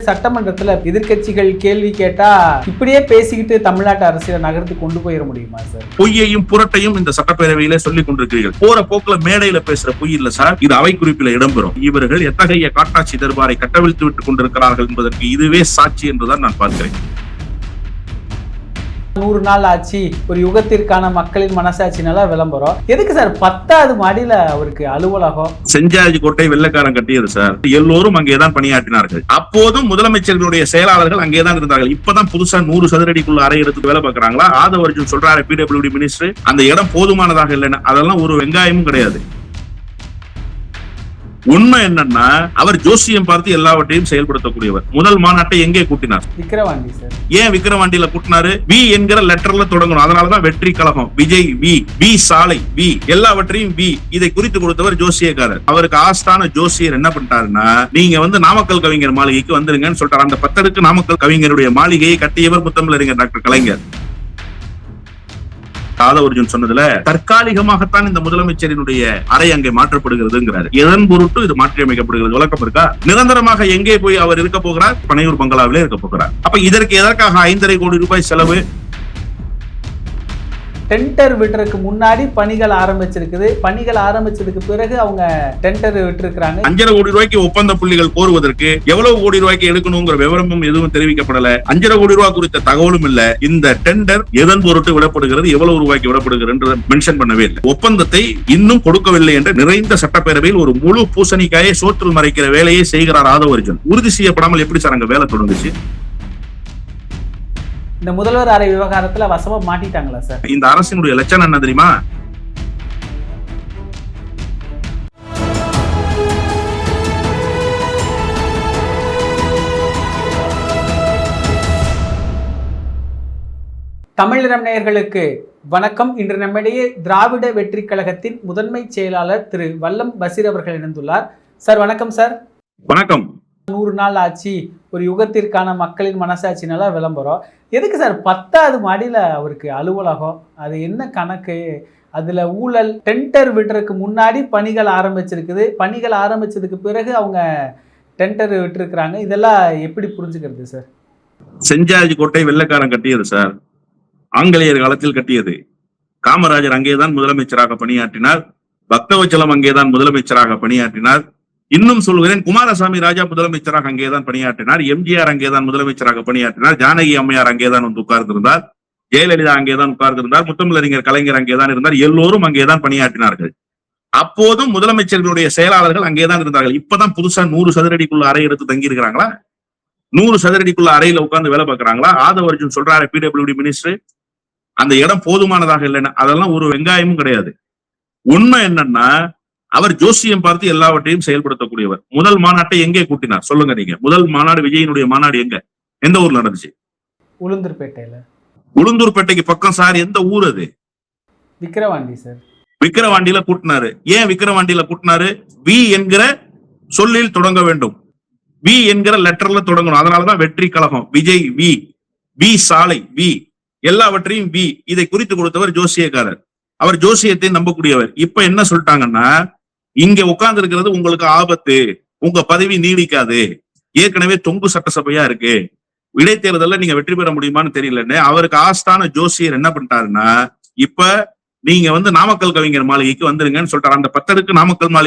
சட்டமன்றத்துல எதிர்க்கட்சிகள் கேள்வி கேட்டா இப்படியே பேசிக்கிட்டு தமிழ்நாட்டு அரசியலை நகர்த்தி கொண்டு போயிட முடியுமா சார்? பொய்யையும் புரட்டையும் இந்த சட்டப்பேரவையில சொல்லிக் கொண்டிருக்கிறீர்கள். போற போக்குல மேடையில பேசுற பொய் இல்ல சார், இது அவை குறிப்பில இடம்பெறும். இவர்கள் எத்தகைய காட்டாட்சி தர்பாரை கட்டவிழ்த்து விட்டுக் கொண்டிருக்கிறார்கள் என்பதற்கு இதுவே சாட்சி என்றுதான் நான் பார்க்கிறேன். 100 நாள் ஆட்சி, ஒரு யுகத்திற்கான மக்களின் மனசாட்சினால விளம்பரம். எதுக்கு சார் 10வது மாடியில அவருக்கு அலுவலகம்? செஞ்சாஜி கோட்டை வெள்ளைக்காரன் கட்டியது சார். எல்லோரும் அங்கேதான் பணியாற்றினார்கள். அப்போதும் முதலமைச்சர்களுடைய செயலாளர்கள் அங்கேதான் இருந்தார்கள். இப்பதான் புதுசா 100 சதுரடிக்குள்ள அறை எடுத்து வேலை பார்க்கறாங்களா? ஆதவ அர்ஜுன் சொல்றாரு பிடபிள்யூடி மினிஸ்டர், அந்த இடம் போதுமானதாக இல்லைன்னு. அதெல்லாம் ஒரு வெங்காயமும் கிடையாது. உண்மை என்னன்னா, அவர் ஜோசியம் பார்த்து எல்லாவற்றையும் செயல்படுத்தக்கூடியவர். முதல் மாநாட்டை எங்கே கூட்டினார்? விக்கிரவாண்டி சார். ஏன் விக்கிரவாண்டியில கூட்டினாரு? வி என்கிற லெட்டர்ல தொடங்கணும். அதனாலதான் வெற்றி கழகம், விஜய் வி, வி சாலை வி, எல்லாவற்றையும் வி. இதை குறித்து கொடுத்தவர் ஜோசியக்காரர். அவருக்கு ஆஸ்தான ஜோசியர் என்ன பண்ணிட்டாருன்னா, நீங்க நாமக்கல் கவிஞர் மாளிகைக்கு வந்துருங்கன்னு சொல்றாரு. அந்த 10 அடுக்கு நாமக்கல் கவிஞருடைய மாளிகையை கட்டியவர் முத்தமிழறிஞர் டாக்டர் கலைஞர். ஆதவ அர்ஜுன் சொன்னதுல தற்காலிகமாகத்தான் இந்த முதலமைச்சரினுடைய அறை அங்கே மாற்றப்படுகிறதுங்கிறாரு. எதன் பொருட்டு இது மாற்றி அமைக்கப்படுகிறது விளக்கம் இருக்கா? நிரந்தரமாக எங்கே போய் அவர் இருக்க போகிறார்? பனையூர் பங்களாவிலே இருக்க போகிறார். அப்ப இதற்கு எதற்காக 5,5 கோடி ரூபாய் செலவு? டெண்டர் விட்டுறதுக்கு முன்னாடி பணிகள் ஆரம்பிச்சிருக்குது. பணிகள் ஆரம்பிச்சதுக்கு பிறகு அவங்க டெண்டர் விட்டுருக்காங்க. 5,5 கோடி ரூபாய்க்கு ஒப்பந்த புள்ளிகள் கோருவதற்கு எவ்வளவு கோடி ரூபாய்க்கு எடுக்கணுங்கிற விவரமும் எதுவும் தெரிவிக்கப்படல. 5,5 கோடி ரூபாய் குறித்த தகவலும் இல்ல. இந்த டெண்டர் எதன் பொருட்டு விடப்படுகிறது, எவ்வளவு ரூபாய்க்கு விடப்படுகிறது மென்ஷன் பண்ணவே இல்லை. ஒப்பந்தத்தை இன்னும் கொடுக்கவில்லை என்று நிறைந்த சட்டப்பேரவையில் ஒரு முழு பூசணிக்காயை சோற்றில் மறைக்கிற வேலையை செய்கிறார் ஆதவ அர்ஜுன். உறுதி செய்யப்படாமல் எப்படி சார் அங்க வேலை தொடங்குச்சு? இந்த முதல்வர் அறை விவகாரத்துல வசமா மாட்டிட்டாங்களா சார்? இந்த அரசினுடைய லட்சணம் என்ன தெரியுமா? தமிழினம் நேயர்களுக்கு வணக்கம். இன்று நம்மிடையே திராவிட வெற்றி கழகத்தின் முதன்மை செயலாளர் திரு வல்லம் பசீர் அவர்கள் இணைந்துள்ளார். சார் வணக்கம் சார். வணக்கம். 100 நாள் ஆட்சி, ஒரு யுகத்திற்கான மக்களின் மனசாட்சினால விளம்பரம். எதுக்கு சார் 10வது மாடியில அவருக்கு அலுவலகம்? அது என்ன கணக்கு? அதுல ஊழல். டெண்டர் விடுறதுக்கு முன்னாடி பணிகள் ஆரம்பிச்சிருக்குது. பணிகள் ஆரம்பிச்சதுக்கு பிறகு அவங்க டெண்டர் விட்டுருக்காங்க. இதெல்லாம் எப்படி புரிஞ்சுக்கிறது சார்? செஞ்சாஜி கோட்டை வெள்ளைக்காரன் கட்டியது சார். ஆங்கிலேயர் காலத்தில் கட்டியது. காமராஜர் அங்கேதான் முதலமைச்சராக பணியாற்றினார். பக்தவச்சலம் அங்கேதான் முதலமைச்சராக பணியாற்றினார். இன்னும் சொல்கிறேன், குமாரசாமி ராஜா முதலமைச்சராக அங்கேதான் பணியாற்றினார். எம்ஜிஆர் அங்கேதான் முதலமைச்சராக பணியாற்றினார். ஜானகி அம்மையார் அங்கேதான் உட்கார்ந்திருந்தார். ஜெயலலிதா அங்கேதான் உட்கார்ந்திருந்தார். முத்தமிழறிஞர் கலைஞர் அங்கேதான் இருந்தார். எல்லோரும் அங்கேதான் பணியாற்றினார்கள். அப்போதும் முதலமைச்சர்களுடைய செயலாளர்கள் அங்கேதான் இருந்தார்கள். இப்பதான் புதுசா 100 சதுரடிக்குள்ள அறை எடுத்து தங்கி இருக்கிறாங்களா? 100 சதுரடிக்குள்ள அறையில உட்கார்ந்து வேலை பார்க்கறாங்களா? ஆதவ அர்ஜுன் சொல்றாரு பிடபிள்யூடி மினிஸ்டர், அந்த இடம் போதுமானதாக இல்லைன்னு. அதெல்லாம் ஒரு வெங்காயமும் கிடையாது. உண்மை என்னன்னா, அவர் ஜோசியம் பார்த்து எல்லாவற்றையும் செயல்படுத்தக்கூடியவர். முதல் மாநாட்டை எங்கே கூட்டினார் சொல்லுங்க நீங்க? முதல் மாநாடு, விஜயனுடைய மாநாடு எங்க, எந்த ஊர்ல நடந்துச்சு? உளுந்தூர்பேட்டையில. உளுந்தூர்பேட்டைக்கு பக்கம் சார். எந்த ஊர் அது? விக்கிரவாண்டி சார். விக்கிரவாண்டியில கூட்டினாரு. ஏன் விக்கிரவாண்டியில கூட்டினாரு? வி என்கிற சொல்லில் தொடங்க வேண்டும். வி என்கிற லெட்டர்ல தொடங்கணும். அதனாலதான் வெற்றி கழகம், விஜய் வி, வி சாலை வி, எல்லாவற்றையும் வி. இதை குறித்து கொடுத்தவர் ஜோசியக்காரர். அவர் ஜோசியத்தை நம்பக்கூடியவர். இப்ப என்ன சொல்லிட்டாங்கன்னா, இங்க உட்கார்ந்து இருக்கிறது உங்களுக்கு ஆபத்து, உங்க பதவி நீடிக்காது, ஏற்கனவே தொங்கு சட்டசபையா இருக்கு, இடைத்தேர்தல்ல நீங்க வெற்றி பெற முடியுமான்னு தெரியலன்னு அவருக்கு ஆஸ்தான ஜோசியர் என்ன பண்ணிட்டாருன்னா, இப்ப நீங்க நாமக்கல் கவிஞர் மாளிகைக்கு வந்துருங்கன்னு சொல்றாரு. அந்த 10 அடுக்கு நாமக்கல்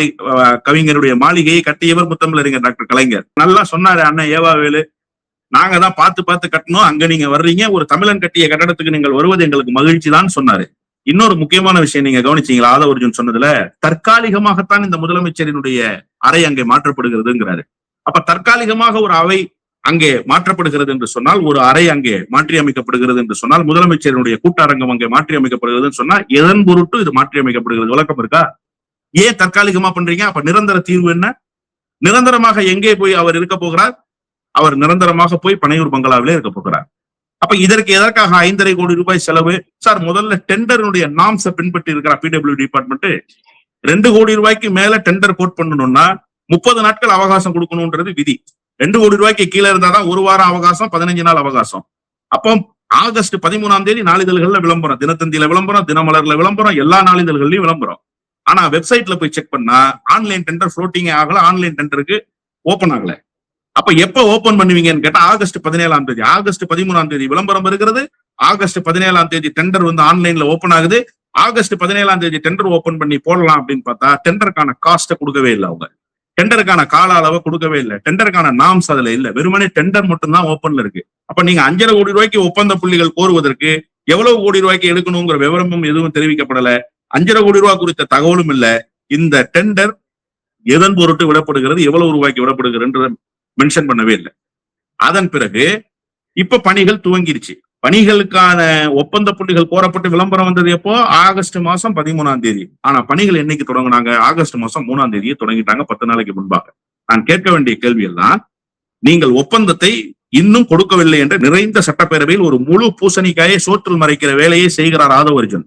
கவிஞருடைய மாளிகையை கட்டியவர் முத்தமிழறிஞர் டாக்டர் கலைஞர். நல்லா சொன்னாரு அண்ணன் ஏவாவேலு, நாங்க தான் பார்த்து கட்டணும், அங்க நீங்க வர்றீங்க, ஒரு தமிழன் கட்டிய கட்டடத்துக்கு நீங்கள் வருவது எங்களுக்கு மகிழ்ச்சி தான் சொன்னாரு. இன்னொரு முக்கியமான விஷயம் நீங்க கவனிச்சீங்களா? ஆதவ அர்ஜுன் சொன்னதுல தற்காலிகமாகத்தான் இந்த முதலமைச்சரினுடைய அறை அங்கே மாற்றப்படுகிறதுங்கிறாரு. அப்ப தற்காலிகமாக ஒரு அவை அங்கே மாற்றப்படுகிறது என்று சொன்னால், ஒரு அறை அங்கே மாற்றி அமைக்கப்படுகிறது என்று சொன்னால், முதலமைச்சரினுடைய கூட்டரங்கம் அங்கே மாற்றி அமைக்கப்படுகிறதுன்னு சொன்னா எதன் பொருட்டு இது மாற்றி அமைக்கப்படுகிறது விளக்கம் இருக்கா? ஏன் தற்காலிகமா பண்றீங்க? அப்ப நிரந்தர தீர்வு என்ன? நிரந்தரமாக எங்கே போய் அவர் இருக்க போகிறார்? அவர் நிரந்தரமாக போய் பனையூர் பங்களாவிலே இருக்க போகிறார். அப்ப இதற்கு எதற்காக 5,5 கோடி ரூபாய் செலவு சார்? முதல்ல டெண்டருடைய நாம்ஸை பின்பற்றி இருக்கிற பிடபிள்யூ டிபார்ட்மெண்ட் 2 கோடி ரூபாய்க்கு மேல டெண்டர் கோட் பண்ணணும்னா 30 நாட்கள் அவகாசம் கொடுக்கணும்ன்றது விதி. 2 கோடி ரூபாய்க்கு கீழே இருந்தாதான் 1 வாரம் அவகாசம், 15 நாள் அவகாசம். அப்போ ஆகஸ்ட் 13ஆம் தேதி நாளிதழ்கள்ல விளம்பரம், தினத்தந்தியில விளம்பரம், தினமலர்ல விளம்பரம், எல்லா நாளிதழ்கள்லயும் விளம்பரம். ஆனா வெப்சைட்ல போய் செக் பண்ணா ஆன்லைன் டெண்டர் ஃப்ளோட்டிங் ஆகல, ஆன்லைன் டெண்டருக்கு ஓபன் ஆகல. அப்ப எப்ப ஓபன் பண்ணுவீங்கன்னு கேட்டா ஆகஸ்ட் 17ஆம் தேதி. ஆகஸ்ட் 13ஆம் தேதி விளம்பரம் இருக்கிறது. ஆகஸ்ட் 17ஆம் தேதி டெண்டர் வந்து ஆன்லைன்ல ஓபன் ஆகுது. ஆகஸ்ட் 17ஆம் தேதி டெண்டர் ஓபன் பண்ணி போடலாம் அப்படின்னு பார்த்தா டெண்டருக்கான காஸ்ட கொடுக்கவே இல்லை. அவங்க டெண்டருக்கான கால அளவை கொடுக்கவே இல்லை. டெண்டருக்கான நாம்ஸ் அதுல இல்ல. வெறுமனே டெண்டர் மட்டும் தான் ஓபன்ல இருக்கு. அப்ப நீங்க 5.5 கோடி ரூபாய்க்கு ஒப்பந்த புள்ளிகள் கோருவதற்கு எவ்வளவு கோடி ரூபாய்க்கு எடுக்கணுங்கிற விவரமும் எதுவும் தெரிவிக்கப்படல. 5.5 கோடி ரூபாய் குறித்த தகவலும் இல்ல. இந்த டெண்டர் எதன் பொருட்டு விடப்படுகிறது, எவ்வளவு ரூபாய்க்கு விடப்படுகிறது மென்ஷன் பண்ணவே இல்லை. அதன் பிறகு இப்ப பணிகள் துவங்கிருச்சு. பணிகளுக்கான ஒப்பந்த புள்ளிகள் கோரப்பட்டு விளம்பரம் வந்தது எப்போ? ஆகஸ்ட் மாசம் 13ஆம் தேதி. ஆனா பணிகள் என்னைக்கு தொடங்கினாங்க? ஆகஸ்ட் மாசம் 3ஆம் தேதியே தொடங்கிட்டாங்க, 10 நாளைக்கு முன்பாக. நான் கேட்க வேண்டிய கேள்வி எல்லாம், நீங்கள் ஒப்பந்தத்தை இன்னும் கொடுக்கவில்லை என்று நிறைந்த சட்டப்பேரவையில் ஒரு முழு பூசணிக்காயை சோற்றில் மறைக்கிற வேலையை செய்கிறார் ஆதவ அர்ஜுன்.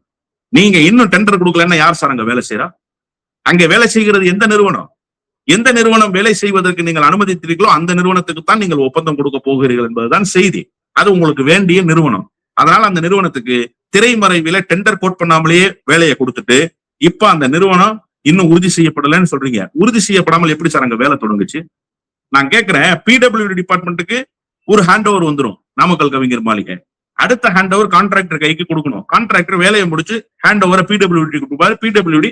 நீங்க இன்னும் டெண்டர் கொடுக்கலன்னா யார் சார் அங்க வேலை செய்யறா? அங்க வேலை செய்கிறது எந்த நிறுவனம்? எந்த நிறுவனம் வேலை செய்வதற்கு நீங்கள் அனுமதித்தீர்களோ அந்த நிறுவனத்துக்கு தான் நீங்கள் ஒப்பந்தம் கொடுக்க போகிறீர்கள் என்பதுதான் செய்தி. அது உங்களுக்கு வேண்டிய நிறுவனம். அதனால அந்த நிறுவனத்துக்கு திரைமறைவில டெண்டர் கோட் பண்ணாமலேயே வேலையை கொடுத்துட்டு இப்ப அந்த நிறுவனம் இன்னும் உறுதி செய்யப்படலன்னு சொல்றீங்க. உறுதி செய்யப்படாமல் எப்படி சார் அங்க வேலை தொடங்குச்சு? நான் கேட்கிறேன், பிடபிள்யூடி டிபார்ட்மெண்ட்டுக்கு ஒரு ஹேண்ட் ஓவர் வந்துடும், நாமக்கல் கவிஞர் மாளிகை. அடுத்த ஹேண்ட் ஓவர் கான்ட்ராக்டர் கைக்கு கொடுக்கணும். கான்ட்ராக்டர் வேலையை முடிச்சு ஹேண்ட் ஓவரை பிடபிள்யூடி கொடுப்பாரு. பிடபிள்யூடி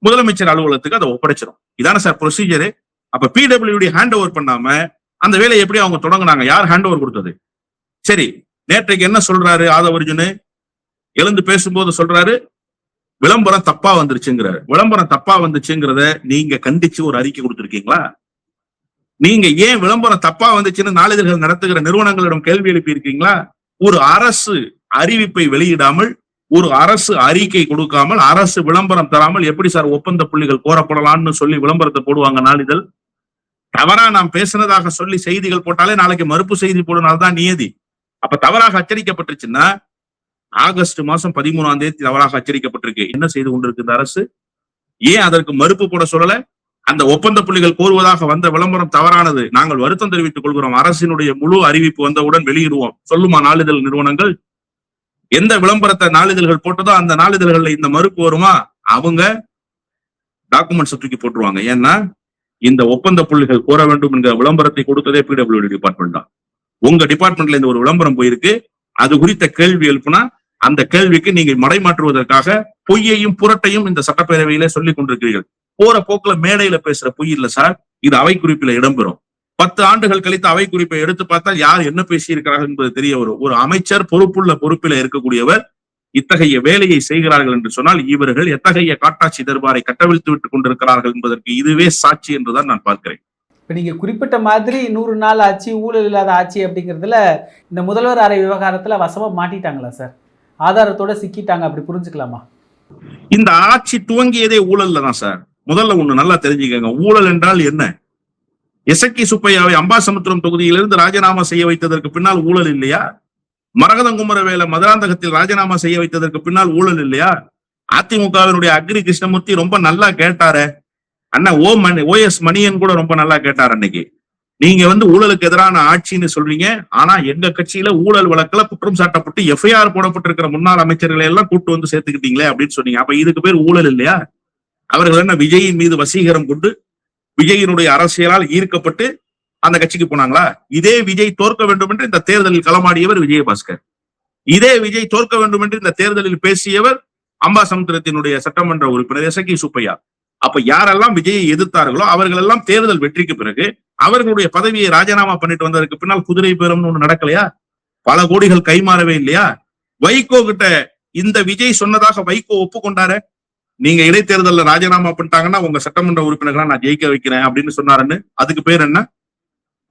முதலமைச்சர் அலுவலகத்துக்கு அதை ஒப்படைச்சிடும். இதான சார் ப்ரொசீஜரு. அப்ப பிடபிள்யூடி ஹேண்ட் ஓவர் பண்ணாம அந்த வேலையை எப்படி அவங்க தொடங்கினாங்க? யார் ஹேண்ட் ஓவர் கொடுத்தது? சரி, நேற்றைக்கு என்ன சொல்றாரு ஆதவ அர்ஜுன்? எழுந்து பேசும்போது சொல்றாரு விளம்பரம் தப்பா வந்துருச்சுங்கிறாரு. விளம்பரம் தப்பா வந்துச்சுங்கிறத நீங்க கண்டிச்சு ஒரு அறிக்கை கொடுத்திருக்கீங்களா? நீங்க ஏன் விளம்பரம் தப்பா வந்துச்சுன்னு நாளிதழ்கள் நடத்துகிற நிறுவனங்களிடம் கேள்வி எழுப்பி இருக்கீங்களா? ஒரு அரசு அறிவிப்பை வெளியிடாமல், ஒரு அரசு அறிக்கை கொடுக்காமல், அரசு விளம்பரம் தராமல் எப்படி சார் ஒப்பந்த புள்ளிகள் கோரப்படலாம்னு சொல்லி விளம்பரத்தை போடுவாங்க நாளிதழ்? தவறா நாம் பேசினதாக சொல்லி செய்திகள் போட்டாலே நாளைக்கு மறுப்பு செய்தி போடுனால்தான் நியதி. அப்ப தவறாக அச்சடிக்கப்பட்டுருச்சுன்னா ஆகஸ்ட் மாசம் 13ஆம் தேதி தவறாக அச்சடிக்கப்பட்டிருக்கு. என்ன செய்து கொண்டிருக்கு இந்த அரசு? ஏன் அதற்கு மறுப்பு போட சொல்லல? அந்த ஒப்பந்த புள்ளிகள் கோருவதாக வந்த விளம்பரம் தவறானது, நாங்கள் வருத்தம் தெரிவித்துக் கொள்கிறோம், அரசினுடைய முழு அறிவிப்பு வந்தவுடன் வெளியிடுவோம் சொல்லுமா நாளிதழ் நிறுவனங்கள்? எந்த விளம்பரத்தை நாளிதழ்கள் போட்டதோ அந்த நாளிதழ்கள்ல இந்த மறுப்பு வருமா? அவங்க டாக்குமெண்ட்ஸ் தூக்கி போட்டுருவாங்க. ஏன்னா இந்த ஒப்பந்த புள்ளிகள் கோர வேண்டும் என்கிற விளம்பரத்தை கொடுத்ததே பிடபிள்யூடி டிபார்ட்மெண்ட் தான். உங்க டிபார்ட்மெண்ட்ல இந்த ஒரு விளம்பரம் போயிருக்கு, அது குறித்த கேள்வி எழுப்புனா அந்த கேள்விக்கு நீங்க மடைமாற்றுவதற்காக பொய்யையும் புரட்டையும் இந்த சட்டப்பேரவையில சொல்லிக் கொண்டிருக்கிறீர்கள். போற போக்குல மேடையில பேசுற பொய் இல்ல சார், இது அவை குறிப்பில இடம்பெறும். 10 ஆண்டுகள் கழித்து அவை குறிப்பை எடுத்து பார்த்தால் யார் என்ன பேசியிருக்கிறார்கள் என்பது தெரிய வரும். ஒரு அமைச்சர் பொறுப்பில இருக்கக்கூடியவர் இத்தகைய வேலையை செய்கிறார்கள் என்று சொன்னால் இவர்கள் எத்தகைய காட்டாட்சி தர்பாரை கட்டவிழ்த்து விட்டுக் கொண்டிருக்கிறார்கள் என்பதற்கு இதுவே சாட்சி என்றுதான் நான் பார்க்கிறேன். இப்போ நீங்க குறிப்பிட்ட மாதிரி 100 நாள் ஆட்சி, ஊழல் இல்லாத ஆட்சி அப்படிங்கிறதுல இந்த முதல்வர் அறை விவகாரத்துல வசமா மாட்டிட்டாங்களா சார்? ஆதாரத்தோட சிக்கிட்டாங்க, அப்படி புரிஞ்சுக்கலாமா? இந்த ஆட்சி துவங்கியதே ஊழல்ல தான் சார். முதல்ல ஒண்ணு நல்லா தெரிஞ்சுக்கங்க, ஊழல் என்றால் என்ன? எசக்கி சுப்பையாவை அம்பாசமுத்திரம் தொகுதியிலிருந்து ராஜினாமா செய்ய வைத்ததற்கு பின்னால் ஊழல் இல்லையா? மரகதம் குமரவேல மதுராந்தகத்தில் ராஜினாமா செய்ய வைத்ததற்கு பின்னால் ஊழல் இல்லையா? அதிமுகவினுடைய அக்ரி கிருஷ்ணமூர்த்தி ரொம்ப நல்லா கேட்டாரு, அண்ணா OS மணியன் கூட ரொம்ப நல்லா கேட்டார் அன்னைக்கு. நீங்க ஊழலுக்கு எதிரான ஆட்சின்னு சொல்றீங்க, ஆனா எங்க கட்சியில ஊழல் வழக்குல குற்றம் சாட்டப்பட்டு FIR போடப்பட்டிருக்கிற முன்னாள் அமைச்சர்களை எல்லாம் கூட்டு வந்து சேர்த்துக்கிட்டீங்களே அப்படின்னு சொன்னீங்க. அப்ப இதுக்கு பேர் ஊழல் இல்லையா? அவர்கள் என்ன விஜயின் மீது வசீகரம் கொண்டு விஜயினுடைய அரசியலால் ஈர்க்கப்பட்டு அந்த கட்சிக்கு போனாங்களா? இதே விஜய் தோற்க வேண்டும் என்று இந்த தேர்தலில் களமாடியவர் விஜயபாஸ்கர். இதே விஜய் தோற்க வேண்டும் என்று இந்த தேர்தலில் பேசியவர் அம்பாசமுத்திரத்தினுடைய சட்டமன்ற உறுப்பினர் எசக்கி சுப்பையா. அப்ப யாரெல்லாம் விஜயை எதிர்த்தார்களோ அவர்கள் எல்லாம் தேர்தல் வெற்றிக்கு பிறகு அவர்களுடைய பதவியை ராஜினாமா பண்ணிட்டு வந்ததற்கு பின்னால் குதிரை பேரம்னு ஒண்ணு நடக்கலையா? பல கோடிகள் கைமாறவே இல்லையா? வைகோ கிட்ட இந்த விஜய் சொன்னதாக வைகோ ஒப்புக்கொண்டாரு. நீங்க இடைத்தேர்தலில் ராஜினாமா பண்ணிட்டாங்கன்னா உங்க சட்டமன்ற உறுப்பினர்களா நான் ஜெயிக்க வைக்கிறேன் அப்படின்னு சொன்னாருன்னு. அதுக்கு பேர் என்ன?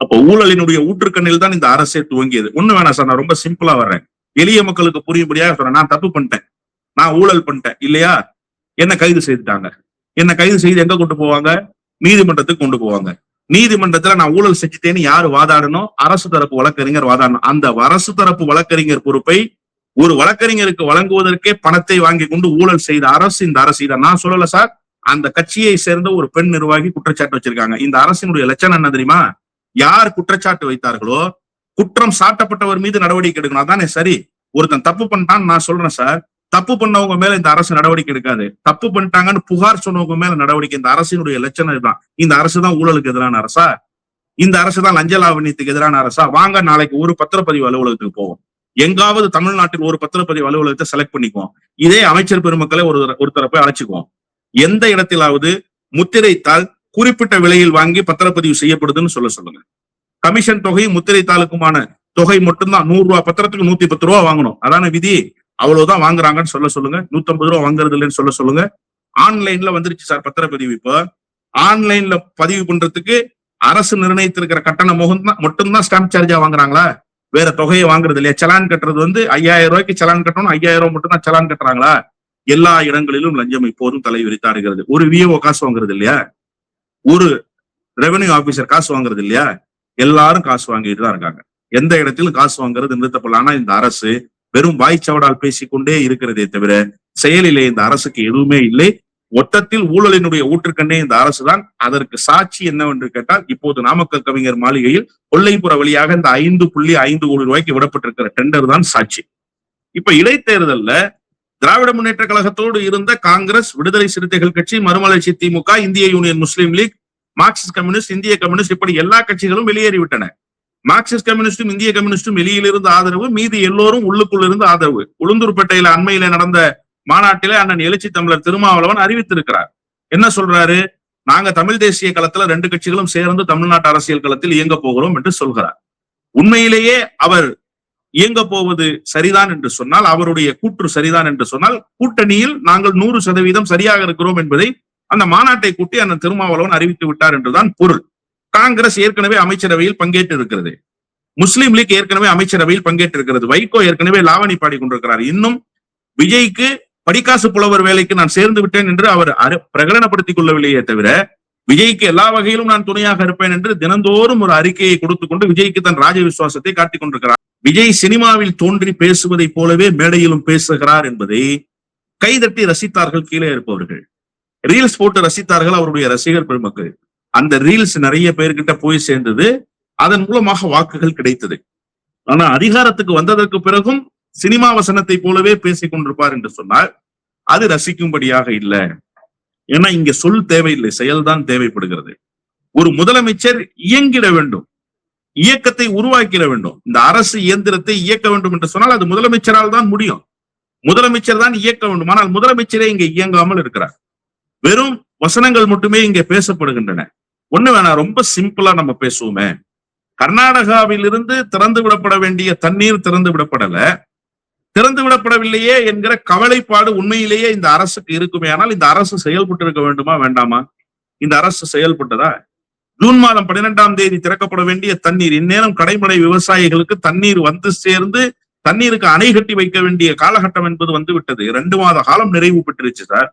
அப்ப ஊழலினுடைய ஊற்றுக்கண்ணில் தான் இந்த அரசே துவங்கியது. ஒண்ணு வேணாம் சார், நான் ரொம்ப சிம்பிளா வர்றேன், எளிய மக்களுக்கு புரியும்படியாக சொல்றேன். நான் தப்பு பண்ணிட்டேன், நான் ஊழல் பண்ணிட்டேன் இல்லையா? என்ன கைது செய்துட்டாங்க. என்ன கைது செய்து எங்க கொண்டு போவாங்க? நீதிமன்றத்துக்கு கொண்டு போவாங்க. நீதிமன்றத்துல நான் ஊழல் செஞ்சுட்டேன்னு யாரு வாதாடணும்? அரசு தரப்பு வழக்கறிஞர் வாதாடணும். அந்த அரசு தரப்பு வழக்கறிஞர் பொறுப்பை ஒரு வழக்கறிஞருக்கு வழங்குவதற்கே பணத்தை வாங்கி கொண்டு ஊழல் செய்த அரசு இந்த அரசு. இதை நான் சொல்லல சார், அந்த கட்சியை சேர்ந்த ஒரு பெண் நிர்வாகி குற்றச்சாட்டு வச்சிருக்காங்க. இந்த அரசினுடைய லட்சணம் என்ன தெரியுமா? யார் குற்றச்சாட்டு வைத்தார்களோ குற்றம் சாட்டப்பட்டவர் மீது நடவடிக்கை எடுக்கணும். அதானே சரி. ஒருத்தன் தப்பு பண்ணிட்டான்னு நான் சொல்றேன் சார், தப்பு பண்ணவங்க மேல இந்த அரசு நடவடிக்கை எடுக்காது. தப்பு பண்ணிட்டாங்கன்னு புகார் சொன்னவங்க மேல நடவடிக்கை. இந்த அரசினுடைய லட்சணம் இதுதான். இந்த அரசு தான் ஊழலுக்கு எதிரான அரசா? இந்த அரசு தான் லஞ்ச லாவண்யத்துக்கு எதிரான அரசா? வாங்க நாளைக்கு ஒரு பத்திரப்பதிவு அலுவலகத்துக்கு போவோம், எங்காவது தமிழ்நாட்டில் ஒரு பத்திரப்பதிவு அலுவலகத்தை செலக்ட் பண்ணிக்குவோம், இதே அமைச்சர் பெருமக்களை ஒருத்தரை போய் அழைச்சுக்குவோம். எந்த இடத்திலாவது முத்திரைத்தாள் குறிப்பிட்ட விலையில் வாங்கி பத்திரப்பதிவு செய்யப்படுதுன்னு சொல்லுங்க. கமிஷன் தொகை முத்திரைத்தாளுக்குமான தொகை மட்டும்தான் 100 ரூபாய், பத்திரத்துக்கு 110 ரூபா வாங்கணும், அதான விதி, அவ்வளவுதான் வாங்குறாங்கன்னு சொல்லுங்க. 150 ரூபா வாங்குறது இல்லைன்னு சொல்லுங்க. ஆன்லைன்ல வந்துருச்சு சார் பத்திரப்பதிவு. இப்போ ஆன்லைன்ல பதிவு பண்றதுக்கு அரசு நிர்ணயித்திருக்கிற கட்டணம் மட்டும்தான் ஸ்டாம்ப் சார்ஜா வாங்குறாங்களா? வேற தொகையை வாங்குறது இல்லையா? சலான் கட்டுறது 5000 ரூபாய்க்கு சலான் கட்டணும், 5000 ரூபாய் மட்டும் தான் சலான் கட்டுறாங்களா? எல்லா இடங்களிலும் லஞ்சம் இப்போதும் தலை விரித்தாடுகிறது. ஒரு விஓ காசு வாங்குறது இல்லையா? ஒரு ரெவென்யூ ஆபீசர் காசு வாங்குறது இல்லையா? எல்லாரும் காசு வாங்கிட்டு தான் இருக்காங்க. எந்த இடத்திலும் காசு வாங்குறது நிறுத்தப்படல. ஆனா இந்த அரசு வெறும் வாய்ச்சவடால் பேசிக்கொண்டே இருக்கிறதே தவிர செயலிலே இந்த அரசுக்கு எதுவுமே இல்லை. மொத்தத்தில் ஊழலினுடைய ஊற்றுக்கண்ணே இந்த அரசு தான். அதற்கு சாட்சி என்னவென்று கேட்டால், இப்போது நாமக்கல் கவிஞர் மாளிகையில் கொல்லைப்புற வழியாக இந்த 5.5 கோடி ரூபாய்க்கு விடப்பட்டிருக்கிற டெண்டர் தான் சாட்சி. இப்ப இடைத்தேர்தல்ல திராவிட முன்னேற்ற கழகத்தோடு இருந்த காங்கிரஸ், விடுதலை சிறுத்தைகள் கட்சி, மறுமலர்ச்சி திமுக, இந்திய யூனியன் முஸ்லீம் லீக், மார்க்சிஸ்ட் கம்யூனிஸ்ட், இந்திய கம்யூனிஸ்ட், இப்படி எல்லா கட்சிகளும் வெளியேறிவிட்டன. மார்க்சிஸ்ட் கம்யூனிஸ்டும் இந்திய கம்யூனிஸ்டும் வெளியிலிருந்து ஆதரவு, மீதி எல்லோரும் உள்ளுக்குள் இருந்து ஆதரவு. உளுந்தூர்பேட்டையில அண்மையில நடந்த மாநாட்டிலே அண்ணன் எழுச்சி தமிழர் திருமாவளவன் அறிவித்திருக்கிறார். என்ன சொல்றாரு? நாங்க தமிழ் தேசிய களத்துல 2 கட்சிகளும் சேர்ந்து தமிழ்நாட்டு அரசியல் களத்தில் இயங்க போகிறோம் என்று சொல்கிறார். உண்மையிலேயே அவர் இயங்க போவது சரிதான் என்று சொன்னால், அவருடைய கூற்று சரிதான் என்று சொன்னால், கூட்டணியில் நாங்கள் 100% சரியாக இருக்கிறோம் என்பதை அந்த மாநாட்டை கூட்டி அண்ணன் திருமாவளவன் அறிவித்து விட்டார் என்றுதான் பொருள். காங்கிரஸ் ஏற்கனவே அமைச்சரவையில் பங்கேற்று இருக்கிறது, முஸ்லீம் லீக் ஏற்கனவே அமைச்சரவையில் பங்கேற்றிருக்கிறது, வைகோ ஏற்கனவே லாவணி பாடிக்கொண்டிருக்கிறார். இன்னும் விஜய்க்கு படிக்காசு புலவர் வேலைக்கு நான் சேர்ந்து விட்டேன் என்று அவர் பிரகடனப்படுத்திக் கொள்ளவில்லையே தவிர, விஜய்க்கு எல்லா வகையிலும் நான் துணையாக இருப்பேன் என்று தினந்தோறும் ஒரு அறிக்கையை கொடுத்துக் கொண்டு விஜய்க்கு தன் ராஜ விசுவாசத்தை காட்டிக் கொண்டிருக்கிறார். விஜய் சினிமாவில் தோன்றி பேசுவதை போலவே மேடையிலும் பேசுகிறார் என்பதை கைதட்டி ரசித்தார்கள் கீழே இருப்பவர்கள். ரீல்ஸ் போட்டு ரசித்தார்கள் அவருடைய ரசிகர் பெருமக்கள். அந்த ரீல்ஸ் நிறைய பேர்கிட்ட போய் சேர்ந்தது, அதன் மூலமாக வாக்குகள் கிடைத்தது. ஆனா அதிகாரத்துக்கு வந்ததற்கு பிறகும் சினிமா வசனத்தை போலவே பேசிக் கொண்டிருப்பார் என்று சொன்னால் அது ரசிக்கும்படியாக இல்லை. ஏன்னா இங்க சொல் தேவையில்லை, செயல்தான் தேவைப்படுகிறது. ஒரு முதலமைச்சர் இயங்கிட வேண்டும், இயக்கத்தை உருவாக்கிட வேண்டும். இந்த அரசு இயந்திரத்தை இயக்க வேண்டும் என்று சொன்னால் அது முதலமைச்சரால் தான் முடியும். முதலமைச்சர் தான் இயக்க வேண்டும். ஆனால் முதலமைச்சரே இங்க இயங்காமல் இருக்கிறார். வெறும் வசனங்கள் மட்டுமே இங்கே பேசப்படுகின்றன. ஒண்ணு வேணா, ரொம்ப சிம்பிளா நம்ம பேசுவோமே. கர்நாடகாவில் இருந்து திறந்து விடப்பட வேண்டிய தண்ணீர் திறந்து விடப்படல, திறந்து விடப்படவில்லையே என்கிற கவலைப்பாடு உண்மையிலேயே இந்த அரசுக்கு இருக்குமே. ஆனால் இந்த அரசு செயல்பட்டு இருக்க வேண்டுமா வேண்டாமா? இந்த அரசு செயல்பட்டதா? ஜூன் மாதம் 12ஆம் தேதி திறக்கப்பட வேண்டிய தண்ணீர், இந்நேரம் கடைமடை விவசாயிகளுக்கு தண்ணீர் வந்து சேர்ந்து தண்ணீருக்கு அணை கட்டி வைக்க வேண்டிய காலகட்டம் என்பது வந்து விட்டது. 2 மாத காலம் நிறைவு பெற்றுருச்சு சார்.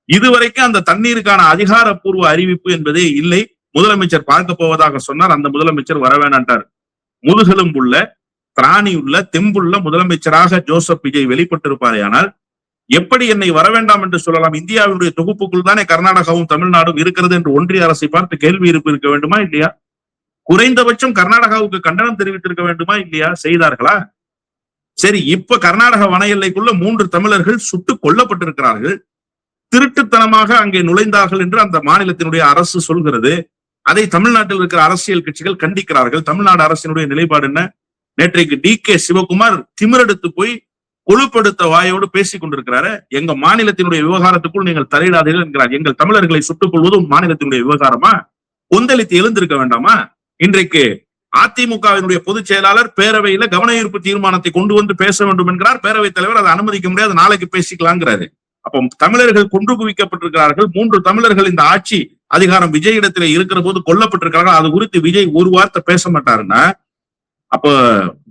இதுவரைக்கும் அந்த தண்ணீருக்கான அதிகாரப்பூர்வ அறிவிப்பு என்பதே இல்லை. முதலமைச்சர் பார்க்க போவதாக சொன்னார், அந்த முதலமைச்சர் வர வேணான்ட்டார். முதுகெலும்புள்ள, திராணியுள்ள, தெம்புள்ள முதலமைச்சராக ஜோசப் விஜய் வெளிப்பட்டிருப்பாரே. ஆனால் எப்படி என்னை வர வேண்டாம் என்று சொல்லலாம்? இந்தியாவினுடைய தொகுப்புக்குள் தானே கர்நாடகாவும் தமிழ்நாடும் இருக்கிறது என்று ஒன்றிய அரசை பார்த்து கேள்வி இருக்க வேண்டுமா இல்லையா? குறைந்தபட்சம் கர்நாடகாவுக்கு கண்டனம் தெரிவித்திருக்க வேண்டுமா இல்லையா? செய்தார்களா? சரி, இப்ப கர்நாடக வன எல்லைக்குள்ள 3 தமிழர்கள் சுட்டுக் கொல்லப்பட்டிருக்கிறார்கள். திருட்டுத்தனமாக அங்கே நுழைந்தார்கள் என்று அந்த மாநிலத்தினுடைய அரசு சொல்கிறது. அதை தமிழ்நாட்டில் இருக்கிற அரசியல் கட்சிகள் கண்டிக்கிறார்கள். தமிழ்நாடு அரசினுடைய நிலைப்பாடு என்ன? நேற்றைக்கு DK சிவகுமார் திமிரெடுத்து போய் கொழுப்படுத்த வாயோடு பேசிக் கொண்டிருக்கிறாரு. எங்க மாநிலத்தினுடைய விவகாரத்துக்குள் நீங்கள் தலையிடாதீர்கள் என்கிறார். எங்கள் தமிழர்களை சுட்டுக் கொள்வதும் மாநிலத்தினுடைய விவகாரமா? கொந்தளித்து எழுந்திருக்க வேண்டாமா? இன்றைக்கு அதிமுகவினுடைய பொதுச் செயலாளர் பேரவையில கவன ஈர்ப்பு தீர்மானத்தை கொண்டு வந்து பேச வேண்டும் என்கிறார். பேரவைத் தலைவர் அதை அனுமதிக்க முடியாது, நாளைக்கு பேசிக்கலாங்கிறாரு. அப்போ தமிழர்கள் கொன்று குவிக்கப்பட்டிருக்கிறார்கள். 3 தமிழர்கள் இந்த ஆட்சி அதிகாரம் விஜய் இடத்துல இருக்கிற போது கொல்லப்பட்டிருக்கிறார்கள். அது குறித்து விஜய் ஒரு வார்த்தை பேச மாட்டாருன்னா அப்ப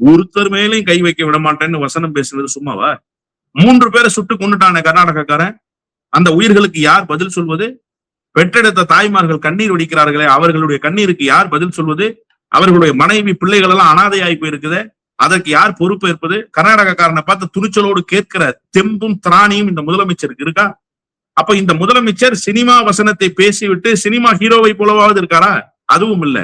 ஒருத்தர் மேலையும் கை வைக்க விட மாட்டேன்னு வசனம் பேசுறது சும்மாவா? 3 பேரை சுட்டு கொண்டுட்டானே கர்நாடகக்காரன். அந்த உயிர்களுக்கு யார் பதில் சொல்வது? பெற்றெடுத்த தாய்மார்கள் கண்ணீர் வடிக்கிறார்களே, அவர்களுடைய கண்ணீருக்கு யார் பதில் சொல்வது? அவர்களுடைய மனைவி பிள்ளைகள் எல்லாம் அனாதையாகி போயிருக்குது, அதற்கு யார் பொறுப்பு ஏற்பது? கர்நாடகக்காரனை பார்த்து துணிச்சலோடு கேட்கிற தெம்பும் திராணியும் இந்த முதலமைச்சருக்கு இருக்கா? அப்ப இந்த முதலமைச்சர் சினிமா வசனத்தை பேசிவிட்டு சினிமா ஹீரோவை போலவாவது இருக்காரா? அதுவும் இல்ல.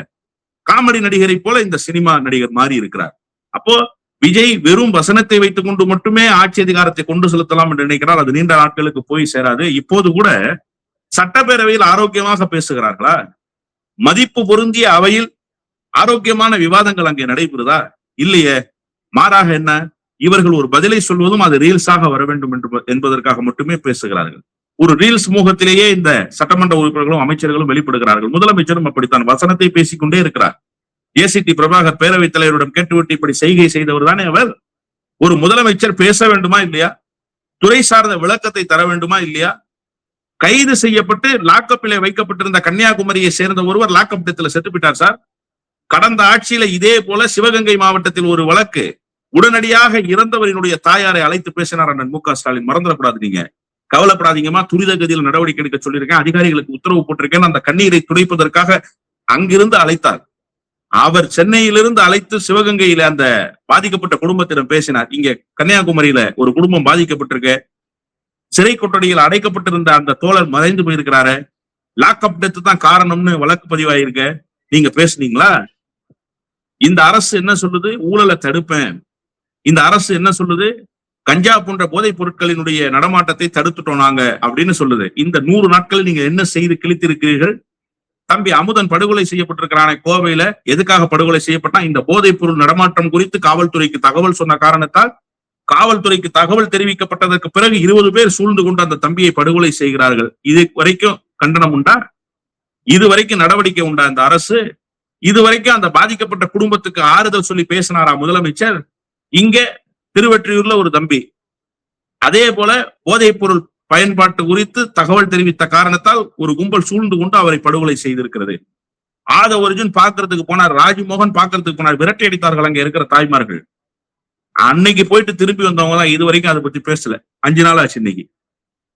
காமெடி நடிகரை போல இந்த சினிமா நடிகர் மாறி இருக்கிறார். அப்போ விஜய் வெறும் வசனத்தை வைத்துக் கொண்டு மட்டுமே ஆட்சி அதிகாரத்தை கொண்டு செலுத்தலாம் என்று நினைக்கிறார். அது நீண்ட நாட்களுக்கு போய் சேராது. இப்போது கூட சட்டப்பேரவையில் ஆரோக்கியமாக பேசுகிறார்களா? மதிப்பு பொருந்திய அவையில் ஆரோக்கியமான விவாதங்கள் அங்கே நடைபெறுதா? இல்லையே. மாறாக என்ன, இவர்கள் ஒரு பதிலை சொல்வதும் அது ரீல்ஸாக வர வேண்டும் என்பதற்காக மட்டுமே பேசுகிறார்கள். ஒரு ரீல்ஸ் முகத்திலேயே இந்த சட்டமன்ற உறுப்பினர்களும் அமைச்சர்களும் வெளிப்படுகிறார்கள். முதலமைச்சரும் அப்படித்தான் வசனத்தை பேசிக்கொண்டே இருக்கிறார். ஏசிடி பிரபாகர் பேரவைத் தலைவரிடம் கேட்டுவிட்டு இப்படி செய்கை செய்தவர் தானே அவர். ஒரு முதலமைச்சர் பேச வேண்டுமா இல்லையா? துறை சார்ந்த விளக்கத்தை தர வேண்டுமா இல்லையா? கைது செய்யப்பட்டு லாக்கப்பிலே வைக்கப்பட்டிருந்த கன்னியாகுமரியை சேர்ந்த ஒருவர் லாக்கப் டெத்ல செத்துப்பிட்டார் சார். கடந்த ஆட்சியில இதே போல சிவகங்கை மாவட்டத்தில் ஒரு வழக்கு, உடனடியாக இறந்தவரினுடைய தாயாரை அழைத்து பேசினார் அண்ணன் மு.க. ஸ்டாலின். மறந்துடக்கூடாது. நீங்க கவலைப்படாதீங்கம்மா, துரித கதியில் நடவடிக்கை எடுக்க சொல்லியிருக்கேன், அதிகாரிகளுக்கு உத்தரவு போட்டிருக்கேன். அந்த கண்ணீரை துடைப்பதற்காக அங்கிருந்து அழைத்தார். அவர் சென்னையிலிருந்து அழைத்து சிவகங்கையில அந்த பாதிக்கப்பட்ட குடும்பத்திடம் பேசினார். இங்க கன்னியாகுமரியில ஒரு குடும்பம் பாதிக்கப்பட்டிருக்க, சிறை கொட்டடியில் அடைக்கப்பட்டிருந்த அந்த தோழர் மறைந்து போயிருக்கிறாரு, லாக்அப் டெத் தான் காரணம்னு வழக்கு பதிவாயிருக்க, நீங்க பேசுனீங்களா? இந்த அரசு என்ன சொல்லுது? ஊழலை தடுப்பேன். இந்த அரசு என்ன சொல்லுது? கஞ்சா போன்ற போதைப் பொருட்களினுடைய நடமாட்டத்தை தடுத்துட்டோம் நாங்க அப்படின்னு சொல்லுது. இந்த 100 நாட்கள் நீங்க என்ன செய்து கிழித்திருக்கிறீர்கள்? தம்பி அமுதன் படுகொலை செய்யப்பட்டிருக்கிறானே கோவையில, எதுக்காக படுகொலை செய்யப்பட்டான்? இந்த போதைப் பொருள் நடமாட்டம் குறித்து காவல்துறைக்கு தகவல் சொன்ன காரணத்தால், காவல்துறைக்கு தகவல் தெரிவிக்கப்பட்டதற்கு பிறகு 20 பேர் சூழ்ந்து கொண்டு அந்த தம்பியை படுகொலை செய்கிறார்கள். இது வரைக்கும் கண்டனம் உண்டா? இது வரைக்கும் நடவடிக்கை உண்டா இந்த அரசு? இதுவரைக்கும் அந்த பாதிக்கப்பட்ட குடும்பத்துக்கு ஆறுதல் சொல்லி பேசினாரா முதலமைச்சர்? இங்க திருவெற்றியூர்ல ஒரு தம்பி அதே போல போதைப் பொருள் பயன்பாட்டு குறித்து தகவல் தெரிவித்த காரணத்தால் ஒரு கும்பல் சூழ்ந்து கொண்டு அவரை படுகொலை செய்திருக்கிறது. ஆதவ அர்ஜுன் பாக்குறதுக்கு போனார், ராஜ்மோகன் பாக்குறதுக்கு போனார், விரட்டி அடித்தார்கள் அங்க இருக்கிற தாய்மார்கள். அன்னைக்கு போயிட்டு திரும்பி வந்தவங்க எல்லாம் இது வரைக்கும் அதை பத்தி பேசல. 5 நாள் ஆச்சு இன்னைக்கு.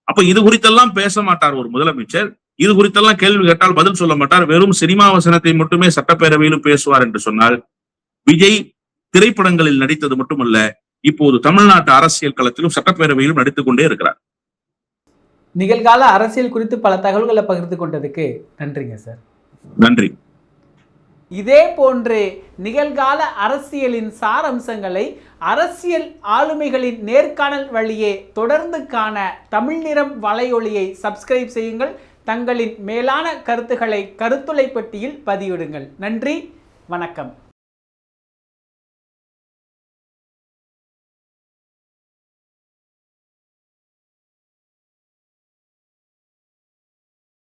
அப்ப இது குறித்தெல்லாம் பேச மாட்டார் ஒரு முதலமைச்சர். இது குறித்தெல்லாம் கேள்வி கேட்டால் பதில் சொல்ல மாட்டார். வெறும் சினிமா வசனத்தை மட்டுமே சட்டப்பேரவையிலும் பேசுவார் என்று சொன்னால், விஜய் திரைப்படங்களில் நடித்தது மட்டுமல்ல, இப்போது தமிழ்நாட்டு அரசியல் களத்திலும் சட்டப்பேரவையிலும் நடித்துக் கொண்டே இருக்கிறார். நிகழ்கால அரசியல் குறித்து பல தகவல்களை பகிர்ந்து கொண்டதுக்கு நன்றிங்க சார். நன்றி. இதே போன்று நிகழ்கால அரசியலின் சாரம்சங்களை அரசியல் ஆளுமைகளின் நேர்காணல் வழியே தொடர்ந்து காண தமிழ் நிறம் வலையொலியை சப்ஸ்கிரைப் செய்யுங்கள். தங்களின் மேலான கருத்துக்களை கருத்துளை பெட்டியில் பதிவிடுங்கள். நன்றி, வணக்கம்.